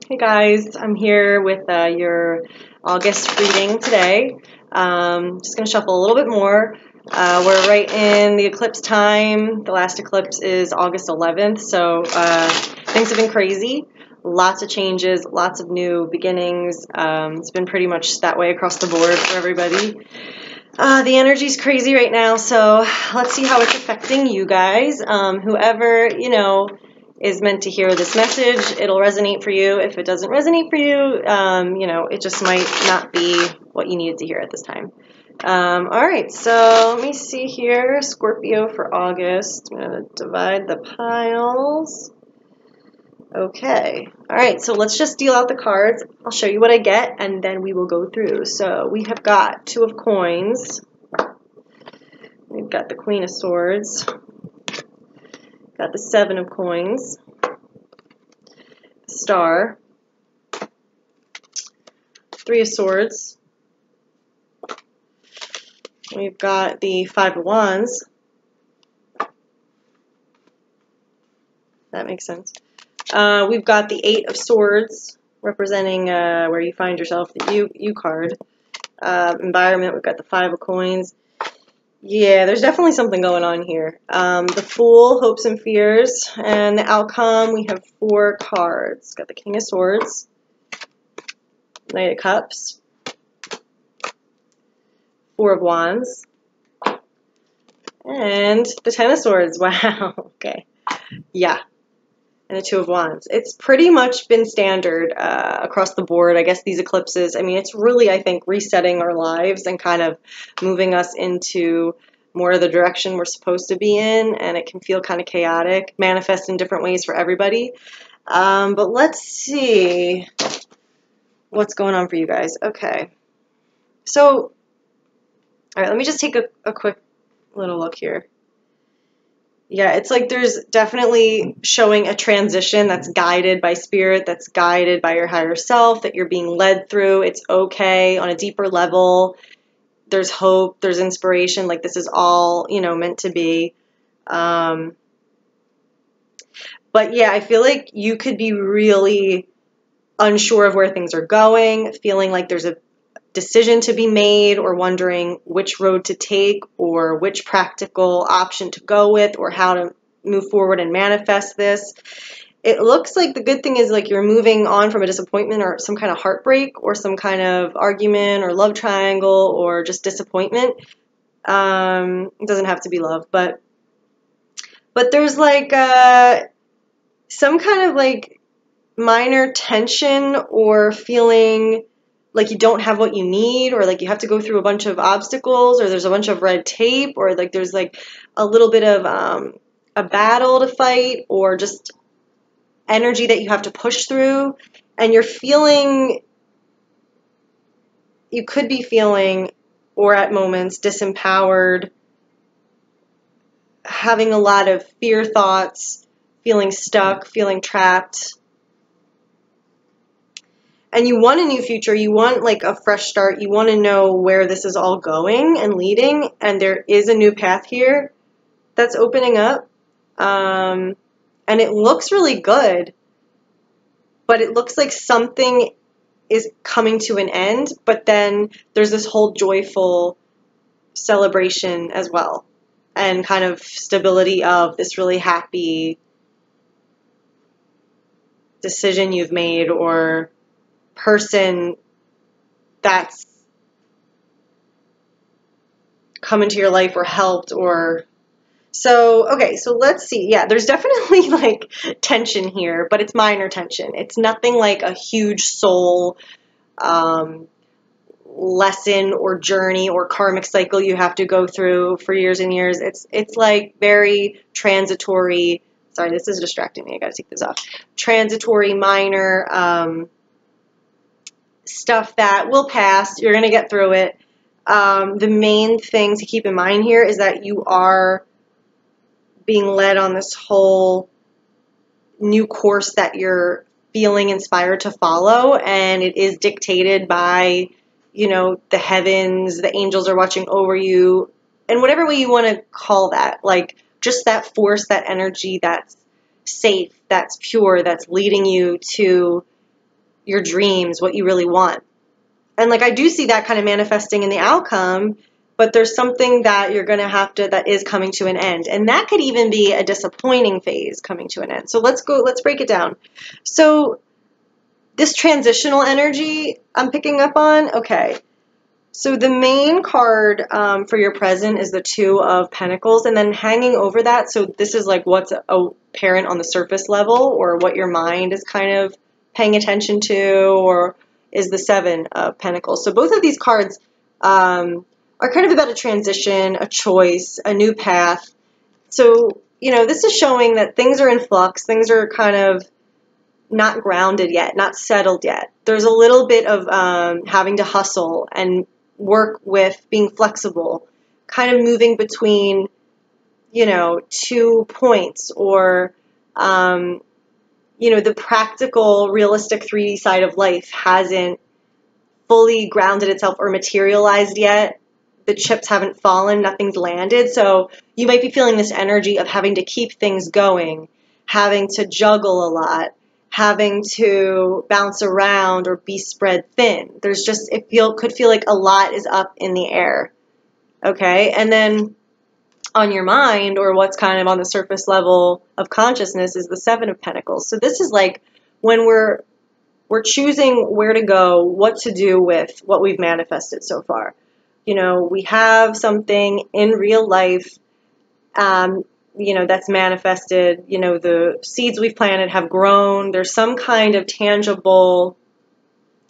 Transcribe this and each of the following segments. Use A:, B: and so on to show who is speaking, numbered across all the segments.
A: Hey guys, I'm here with your August reading today. Just going to shuffle a little bit more. We're right in the eclipse time. The last eclipse is August 11th, so things have been crazy. Lots of changes, lots of new beginnings. It's been pretty much that way across the board for everybody. The energy's crazy right now, so let's see how it's affecting you guys. Whoever, is meant to hear this message, it'll resonate for you. If it doesn't resonate for you, it just might not be what you needed to hear at this time. All right, so let me see here. Scorpio for August. I'm going to divide the piles. Okay. All right, so let's just deal out the cards. I'll show you what I get, and then we will go through. So we have got Two of Coins. We've got the Queen of Swords. Got the Seven of Coins. Star. Three of Swords. We've got the Five of Wands. That makes sense. We've got the Eight of Swords, representing where you find yourself, the you card. Environment, we've got the Five of Coins. Yeah, there's definitely something going on here. The Fool, Hopes and Fears, and the outcome, we have four cards. Got the King of Swords, Knight of Cups, Four of Wands, and the Ten of Swords. Wow, okay. Yeah. And the Two of Wands. It's pretty much been standard across the board. I guess these eclipses, I mean, it's really, I think, resetting our lives and kind of moving us into more of the direction we're supposed to be in, and it can feel kind of chaotic, manifest in different ways for everybody. But let's see what's going on for you guys. Okay. So, all right, let me just take a quick little look here. Yeah, it's like there's definitely showing a transition that's guided by spirit, that's guided by your higher self, that you're being led through. It's okay on a deeper level. There's hope, there's inspiration, like this is all, meant to be. But yeah, I feel like you could be really unsure of where things are going, feeling like there's a decision to be made, or wondering which road to take or which practical option to go with, or how to move forward and manifest this. It looks like the good thing is like you're moving on from a disappointment or some kind of heartbreak or some kind of argument or love triangle or just disappointment. It doesn't have to be love, but there's like some kind of like minor tension or feeling like you don't have what you need, or like you have to go through a bunch of obstacles, or there's a bunch of red tape, or like there's like a little bit of a battle to fight, or just energy that you have to push through, and you're feeling, you could be feeling, or at moments, disempowered, having a lot of fear thoughts, feeling stuck, feeling trapped. And you want a new future, you want like a fresh start, you want to know where this is all going and leading, and there is a new path here that's opening up, and it looks really good, but it looks like something is coming to an end, but then there's this whole joyful celebration as well, and kind of stability of this really happy decision you've made, or person that's come into your life or helped, or so. Okay, so let's see. Yeah, there's definitely like tension here, but it's minor tension. It's nothing like a huge soul lesson or journey or karmic cycle you have to go through for years and years. It's like very transitory. Sorry, this is distracting me. I gotta take this off. Transitory, minor stuff that will pass. You're going to get through it. The main thing to keep in mind here is that you are being led on this whole new course that you're feeling inspired to follow, and it is dictated by, the heavens. The angels are watching over you, and whatever way you want to call that, like just that force, that energy that's safe, that's pure, that's leading you to your dreams, what you really want. And like I do see that kind of manifesting in the outcome, but there's something that you're going to have to, that is coming to an end. And that could even be a disappointing phase coming to an end. So let's break it down. So this transitional energy I'm picking up on, okay. So the main card for your present is the Two of Pentacles, and then hanging over that, so this is like what's apparent on the surface level, or what your mind is kind of paying attention to, or is the Seven of Pentacles. So both of these cards are kind of about a transition, a choice, a new path. So, you know, this is showing that things are in flux, things are kind of not grounded yet, not settled yet. There's a little bit of having to hustle and work with being flexible, kind of moving between, you know, 2 points, or, you know, the practical, realistic 3D side of life hasn't fully grounded itself or materialized yet. The chips haven't fallen, nothing's landed. So you might be feeling this energy of having to keep things going, having to juggle a lot, having to bounce around or be spread thin. There's just, could feel like a lot is up in the air. Okay. And then on your mind, or what's kind of on the surface level of consciousness, is the Seven of Pentacles. So this is like when we're choosing where to go, what to do with what we've manifested so far. You know, we have something in real life, you know, that's manifested, you know, the seeds we've planted have grown. There's some kind of tangible,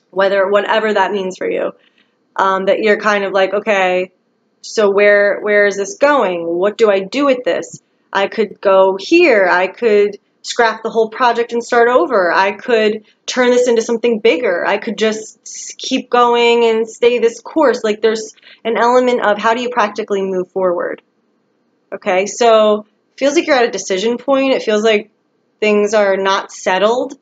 A: whatever that means for you, that you're kind of like, okay, so where is this going? What do I do with this? I could go here. I could scrap the whole project and start over. I could turn this into something bigger. I could just keep going and stay this course. Like there's an element of how do you practically move forward? Okay, so feels like you're at a decision point. It feels like things are not settled,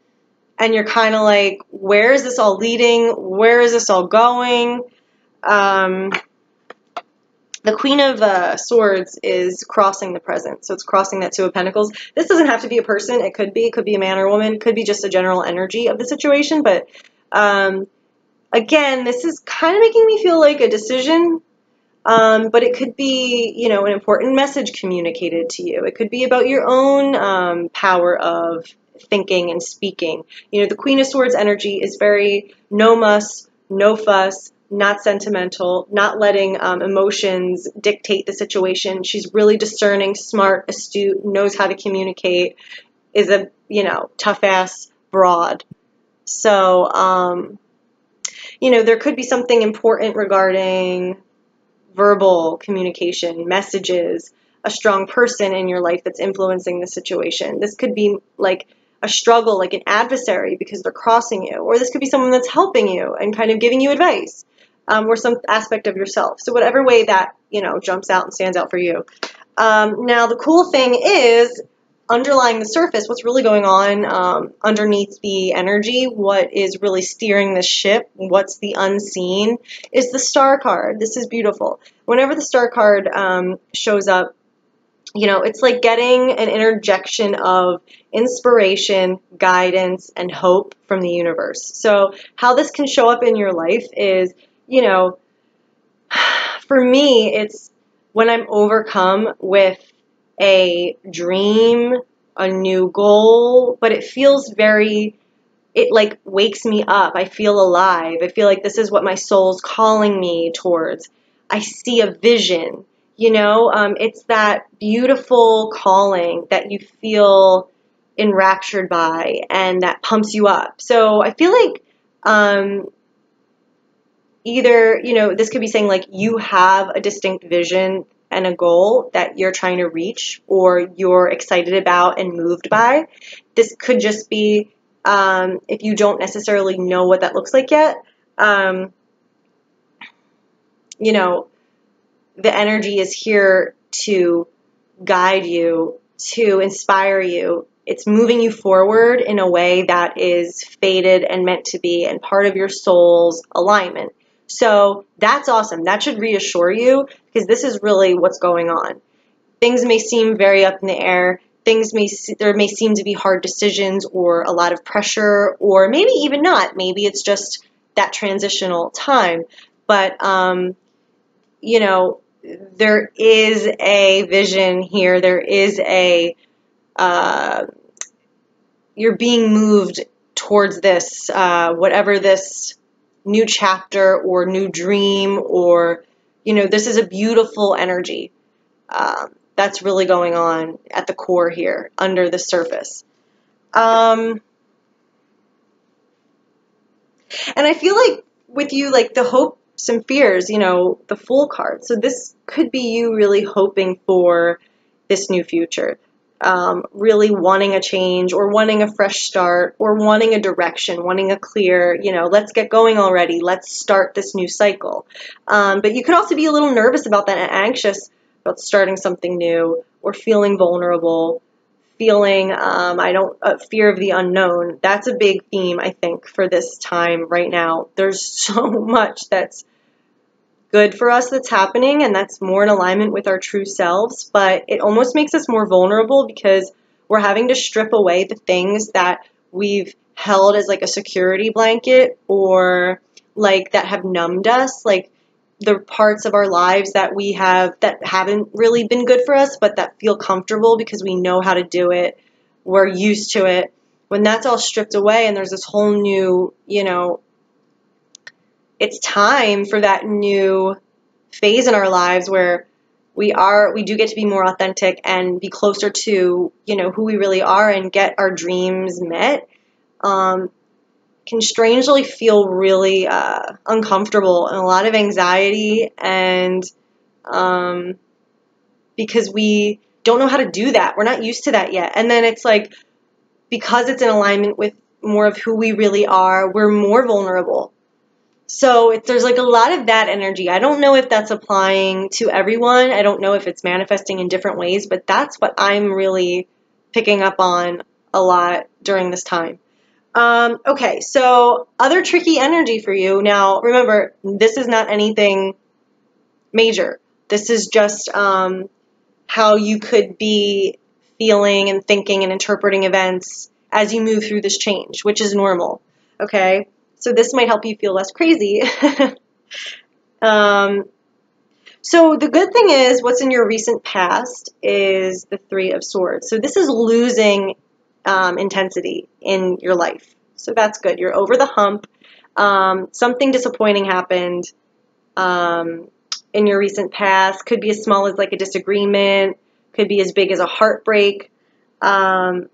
A: and you're kind of like, where is this all leading? Where is this all going? The Queen of Swords is crossing the present, so it's crossing that Two of Pentacles. This doesn't have to be a person. It could be a man or woman. It could be just a general energy of the situation. But again, this is kind of making me feel like a decision. But it could be, you know, an important message communicated to you. It could be about your own power of thinking and speaking. You know, the Queen of Swords energy is very no muss, no fuss, not sentimental, not letting emotions dictate the situation. She's really discerning, smart, astute, knows how to communicate, is a, you know, tough-ass broad. So, you know, there could be something important regarding verbal communication, messages, a strong person in your life that's influencing the situation. This could be like a struggle, like an adversary because they're crossing you, or this could be someone that's helping you and kind of giving you advice, or some aspect of yourself. So whatever way that, you know, jumps out and stands out for you. Now the cool thing is, underlying the surface, what's really going on underneath the energy, what is really steering the ship, what's the unseen, is the Star card. This is beautiful. Whenever the Star card shows up, you know, it's like getting an interjection of inspiration, guidance, and hope from the universe. So how this can show up in your life is, you know, for me, it's when I'm overcome with a dream, a new goal, but it feels very, it like wakes me up. I feel alive. I feel like this is what my soul's calling me towards. I see a vision, you know, it's that beautiful calling that you feel enraptured by and that pumps you up. So I feel like either, you know, this could be saying like you have a distinct vision and a goal that you're trying to reach or you're excited about and moved by. This could just be, if you don't necessarily know what that looks like yet, you know, the energy is here to guide you, to inspire you. It's moving you forward in a way that is fated and meant to be and part of your soul's alignment. So that's awesome. That should reassure you because this is really what's going on. Things may seem very up in the air. there may seem to be hard decisions or a lot of pressure, or maybe even not. Maybe it's just that transitional time. But, you know, there is a vision here. There is you're being moved towards this, whatever this new chapter or new dream, or, you know, this is a beautiful energy that's really going on at the core here, under the surface. And I feel like with you, like the hopes and fears, you know, the Fool card. So this could be you really hoping for this new future. Really wanting a change, or wanting a fresh start, or wanting a direction, wanting a clear, you know, let's get going already. Let's start this new cycle. But you could also be a little nervous about that and anxious about starting something new, or feeling vulnerable, feeling, fear of the unknown. That's a big theme, I think, for this time right now. There's so much that's good for us that's happening, and that's more in alignment with our true selves, but it almost makes us more vulnerable because we're having to strip away the things that we've held as like a security blanket, or like that have numbed us, like the parts of our lives that we have that haven't really been good for us, but that feel comfortable because we know how to do it, we're used to it. When that's all stripped away and there's this whole new, you know, it's time for that new phase in our lives where we do get to be more authentic and be closer to, you know, who we really are and get our dreams met, can strangely feel really uncomfortable and a lot of anxiety, and because we don't know how to do that. We're not used to that yet. And then it's like, because it's in alignment with more of who we really are, we're more vulnerable. So there's like a lot of that energy. I don't know if that's applying to everyone. I don't know if it's manifesting in different ways, but that's what I'm really picking up on a lot during this time. Okay, so other tricky energy for you. Now, remember, this is not anything major. This is just how you could be feeling and thinking and interpreting events as you move through this change, which is normal. Okay? So this might help you feel less crazy. So the good thing is, what's in your recent past is the Three of Swords. So this is losing intensity in your life. So that's good. You're over the hump. Something disappointing happened in your recent past. Could be as small as like a disagreement. Could be as big as a heartbreak. But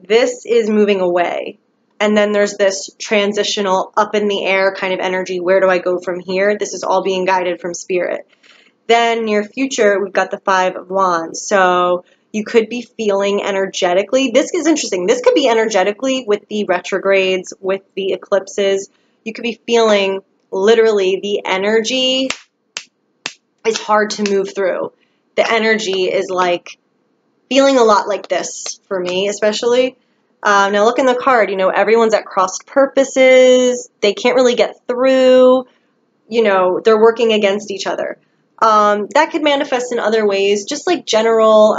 A: this is moving away. And then there's this transitional up in the air kind of energy. Where do I go from here? This is all being guided from spirit. Then near future, we've got the Five of Wands. So you could be feeling energetically. This is interesting. This could be energetically with the retrogrades, with the eclipses. You could be feeling literally the energy is hard to move through. The energy is like feeling a lot like this for me, especially. Now look in the card, you know, everyone's at crossed purposes. They can't really get through. You know, they're working against each other. That could manifest in other ways, just like general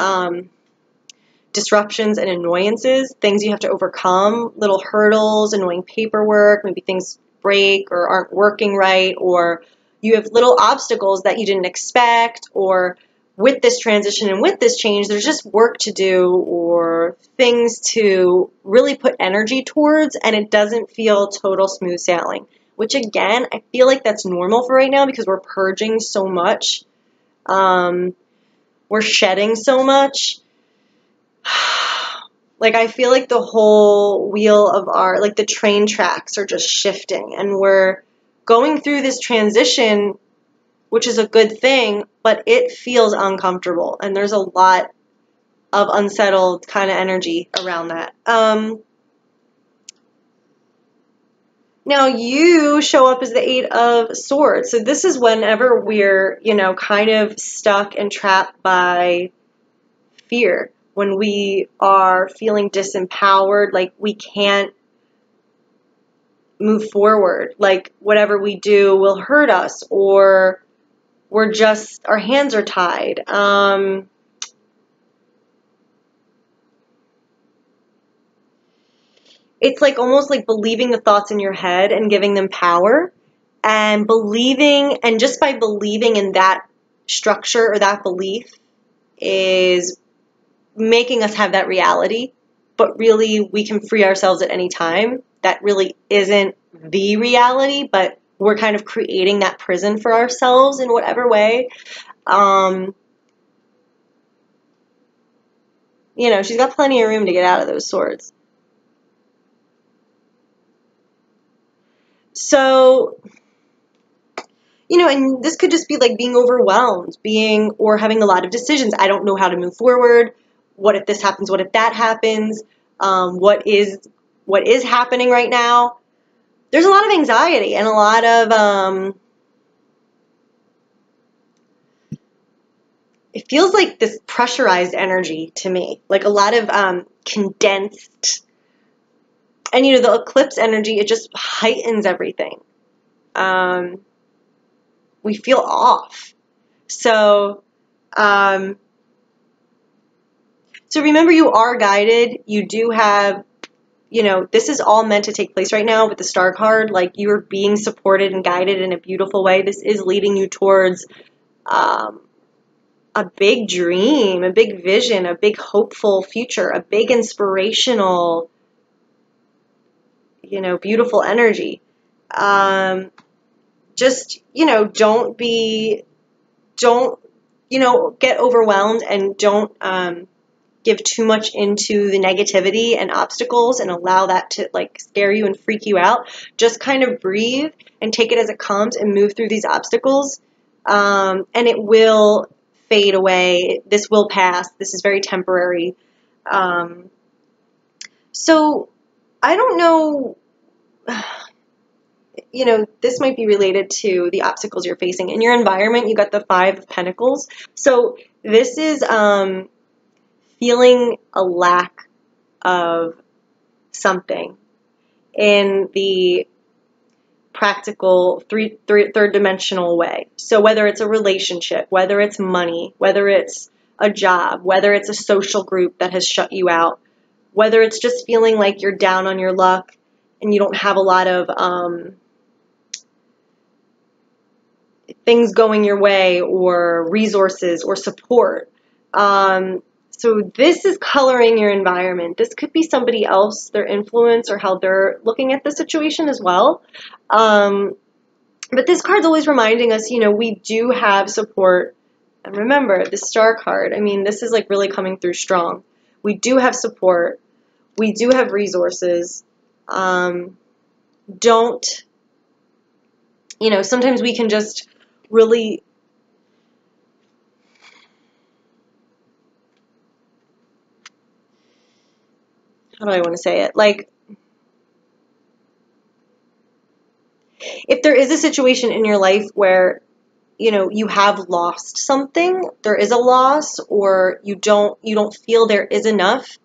A: disruptions and annoyances, things you have to overcome, little hurdles, annoying paperwork, maybe things break or aren't working right, or you have little obstacles that you didn't expect, or with this transition and with this change, there's just work to do or things to really put energy towards, and it doesn't feel total smooth sailing, which again, I feel like that's normal for right now because we're purging so much. We're shedding so much. Like, I feel like the whole wheel of our, like the train tracks are just shifting, and we're going through this transition, which is a good thing, but it feels uncomfortable, and there's a lot of unsettled kind of energy around that. Now you show up as the Eight of Swords. So this is whenever we're, you know, kind of stuck and trapped by fear. When we are feeling disempowered, like we can't move forward, like whatever we do will hurt us, or we're just, our hands are tied. it's like almost like believing the thoughts in your head and giving them power, and believing, and just by believing in that structure or that belief is making us have that reality. But really, we can free ourselves at any time. That really isn't the reality, but we're kind of creating that prison for ourselves in whatever way. You know, she's got plenty of room to get out of those swords. So, you know, and this could just be like being overwhelmed, or having a lot of decisions. I don't know how to move forward. What if this happens? What if that happens? What is happening right now? There's a lot of anxiety and a lot of, it feels like this pressurized energy to me, like a lot of condensed. And, you know, the eclipse energy, it just heightens everything. We feel off. So, so remember, you are guided. You do have, you know, this is all meant to take place right now with the Star card. Like, you are being supported and guided in a beautiful way. This is leading you towards a big dream, a big vision, a big hopeful future, a big inspirational, you know, beautiful energy. Just, you know, don't, you know, get overwhelmed, and don't give too much into the negativity and obstacles and allow that to like scare you and freak you out. Just kind of breathe and take it as it comes and move through these obstacles. And it will fade away. This will pass. This is very temporary. So I don't know, you know, this might be related to the obstacles you're facing in your environment. You got the 5 of Pentacles. So this is feeling a lack of something in the practical third dimensional way. So whether it's a relationship, whether it's money, whether it's a job, whether it's a social group that has shut you out, whether it's just feeling like you're down on your luck and you don't have a lot of things going your way, or resources or support. So this is coloring your environment. This could be somebody else, their influence, or how they're looking at the situation as well. But this card's always reminding us, you know, we do have support. And remember, the Star card, I mean, this is like really coming through strong. We do have support. We do have resources. Don't, you know, sometimes we can just really, how do I want to say it? Like, if there is a situation in your life where, you know, you have lost something, there is a loss, or you don't feel there is enough,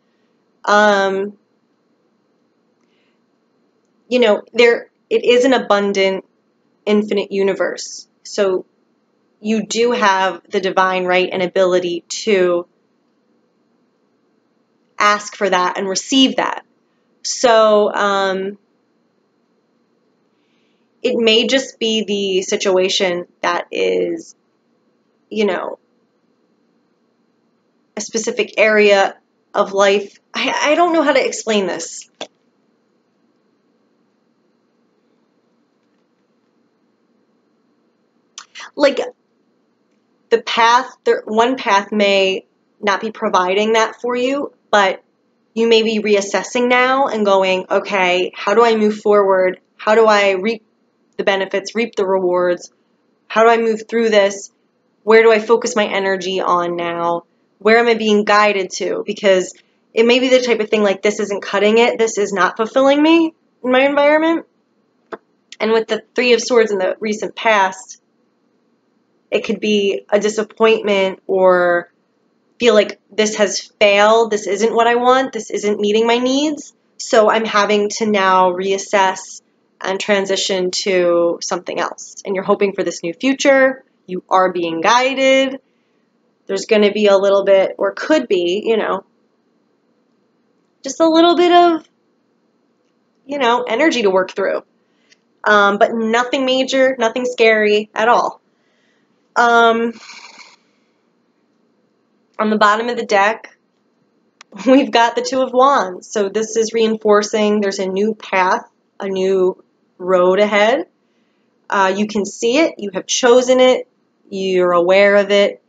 A: you know, it is an abundant, infinite universe. So you do have the divine right and ability to ask for that and receive that. So it may just be the situation that is, you know, a specific area of life. I don't know how to explain this. Like, one path may not be providing that for you, but you may be reassessing now and going, okay, how do I move forward? How do I reap the benefits, reap the rewards? How do I move through this? Where do I focus my energy on now? Where am I being guided to? Because it may be the type of thing like, this isn't cutting it. This is not fulfilling me in my environment. And with the 3 of Swords in the recent past, it could be a disappointment, or feel like this has failed. This isn't what I want. This isn't meeting my needs. So I'm having to now reassess and transition to something else. And you're hoping for this new future. You are being guided. There's going to be a little bit, or could be, you know, just a little bit of energy to work through. But nothing major, nothing scary at all. On the bottom of the deck, we've got the Two of Wands. So this is reinforcing there's a new path, a new road ahead. You can see it. You have chosen it. You're aware of it.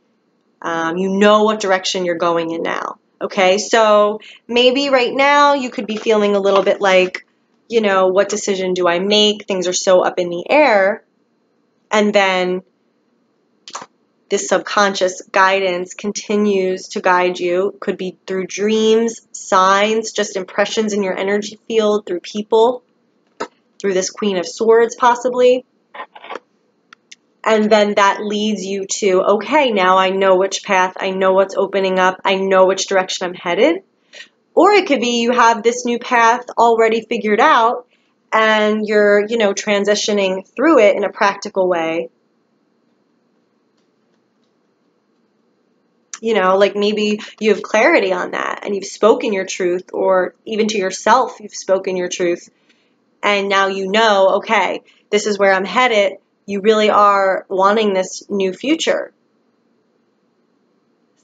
A: You know what direction you're going in now. Okay, so maybe right now you could be feeling a little bit like, what decision do I make? Things are so up in the air. And then this subconscious guidance continues to guide you. Could be through dreams, signs, just impressions in your energy field, through people, through this Queen of Swords possibly. And then that leads you to, okay, now I know which path, I know what's opening up, I know which direction I'm headed. Or it could be you have this new path already figured out and you're, transitioning through it in a practical way. Like maybe you have clarity on that and you've spoken your truth, or even to yourself, you've spoken your truth. And now okay, this is where I'm headed. You really are wanting this new future.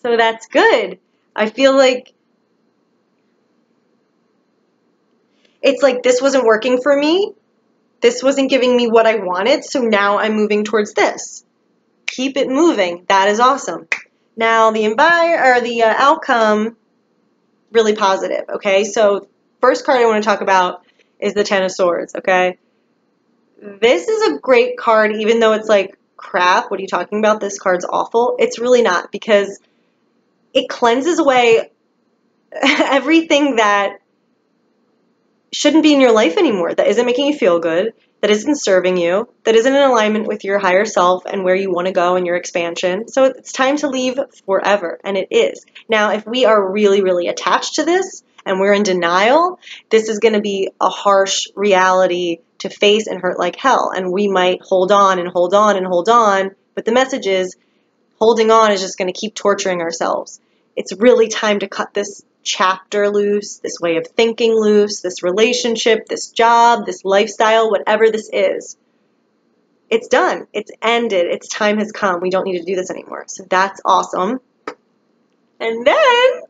A: So that's good. I feel like it's like this wasn't working for me. This wasn't giving me what I wanted. So now I'm moving towards this. Keep it moving. That is awesome. Now the outcome, really positive. Okay. So first card I want to talk about is the Ten of Swords. Okay. This is a great card, even though it's like, crap, what are you talking about? This card's awful. It's really not, because it cleanses away everything that shouldn't be in your life anymore, that isn't making you feel good, that isn't serving you, that isn't in alignment with your higher self and where you want to go in your expansion. So it's time to leave forever, and it is. Now, if we are really, really attached to this and we're in denial, this is going to be a harsh reality to face and hurt like hell. And we might hold on and hold on and hold on, but the message is holding on is just going to keep torturing ourselves. It's really time to cut this chapter loose, this way of thinking loose, this relationship, this job, this lifestyle, whatever this is. It's done. It's ended. Its time has come. We don't need to do this anymore. So that's awesome. And then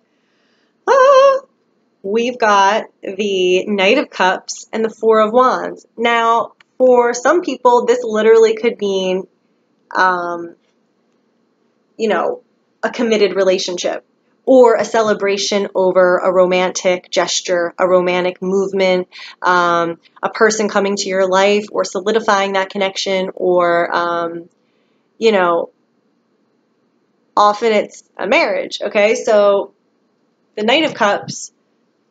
A: we've got the Knight of Cups and the Four of Wands. Now, for some people, this literally could mean, a committed relationship, or a celebration over a romantic gesture, a romantic movement, a person coming to your life, or solidifying that connection, or, often it's a marriage, okay? So the Knight of Cups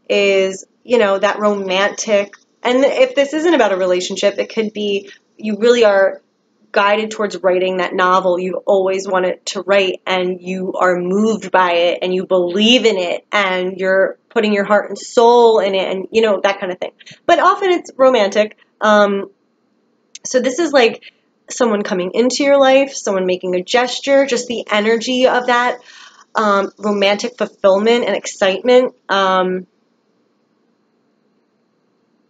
A: is, that romantic, and if this isn't about a relationship, it could be you really are guided towards writing that novel you've always wanted to write, and you are moved by it, and you believe in it, and you're putting your heart and soul in it, and that kind of thing. But often it's romantic. So this is like someone coming into your life, someone making a gesture, just the energy of that romantic fulfillment and excitement.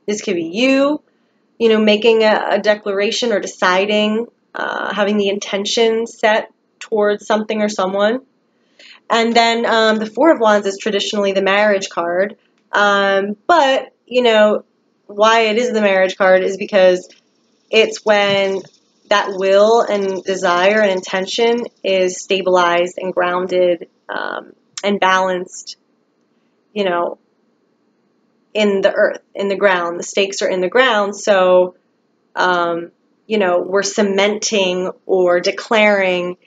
A: This could be you, making a declaration or deciding, having the intention set towards something or someone. And then the Four of Wands is traditionally the marriage card. But, why it is the marriage card is because it's when that will and desire and intention is stabilized and grounded and balanced, in the earth, in the ground. The stakes are in the ground, so, we're cementing or declaring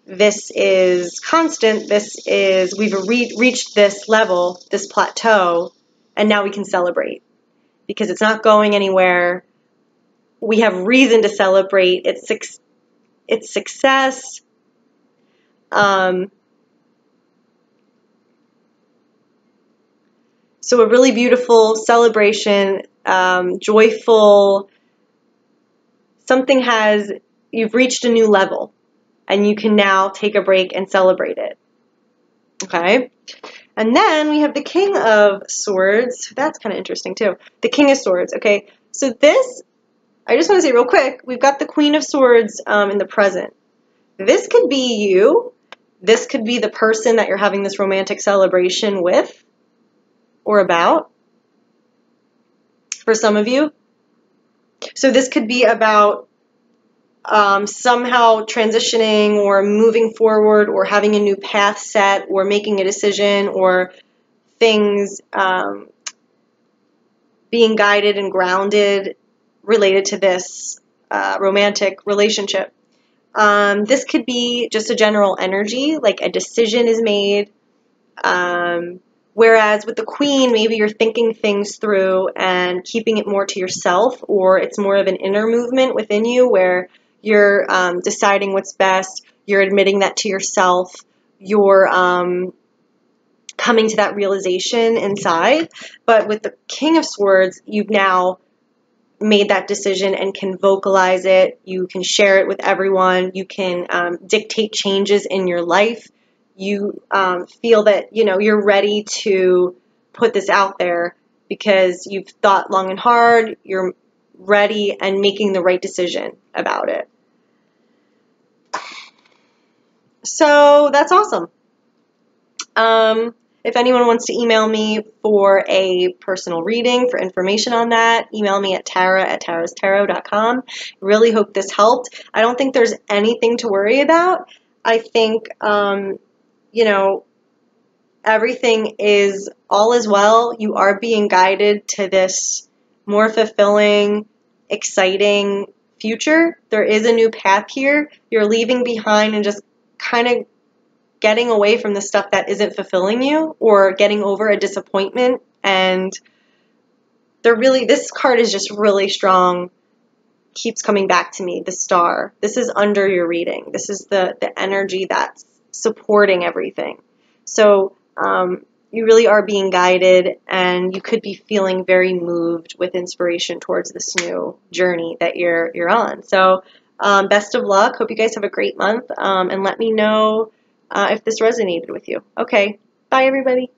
A: this is constant, we've reached this level, this plateau, and now we can celebrate. Because it's not going anywhere. We have reason to celebrate its success. So a really beautiful celebration, joyful, you've reached a new level, and you can now take a break and celebrate it. Okay. And then we have the King of Swords. That's kind of interesting too. The King of Swords. Okay. So this, I just want to say real quick, we've got the Queen of Swords in the present. This could be you. This could be the person that you're having this romantic celebration with or about for some of you. So this could be about somehow transitioning or moving forward or having a new path set or making a decision or things being guided and grounded related to this romantic relationship. This could be just a general energy, like a decision is made. Whereas with the Queen, maybe you're thinking things through and keeping it more to yourself, or it's more of an inner movement within you where you're deciding what's best, you're admitting that to yourself, you're coming to that realization inside. But with the King of Swords, you've now made that decision and can vocalize it. You can share it with everyone. You can dictate changes in your life. You feel that, you know, you're ready to put this out there because you've thought long and hard. You're ready and making the right decision about it. So that's awesome. If anyone wants to email me for a personal reading, for information on that, email me at tara@tarastarot.com. Really hope this helped. I don't think there's anything to worry about. I think, you know, everything is, all is well. You are being guided to this more fulfilling, exciting future. There is a new path here. You're leaving behind and just kind of getting away from the stuff that isn't fulfilling you or getting over a disappointment. And this card is just really strong. Keeps coming back to me, the Star. This is under your reading. This is the energy that's supporting everything. So you really are being guided, and you could be feeling very moved with inspiration towards this new journey that you're on. So best of luck. Hope you guys have a great month, and let me know if this resonated with you. Okay, bye everybody.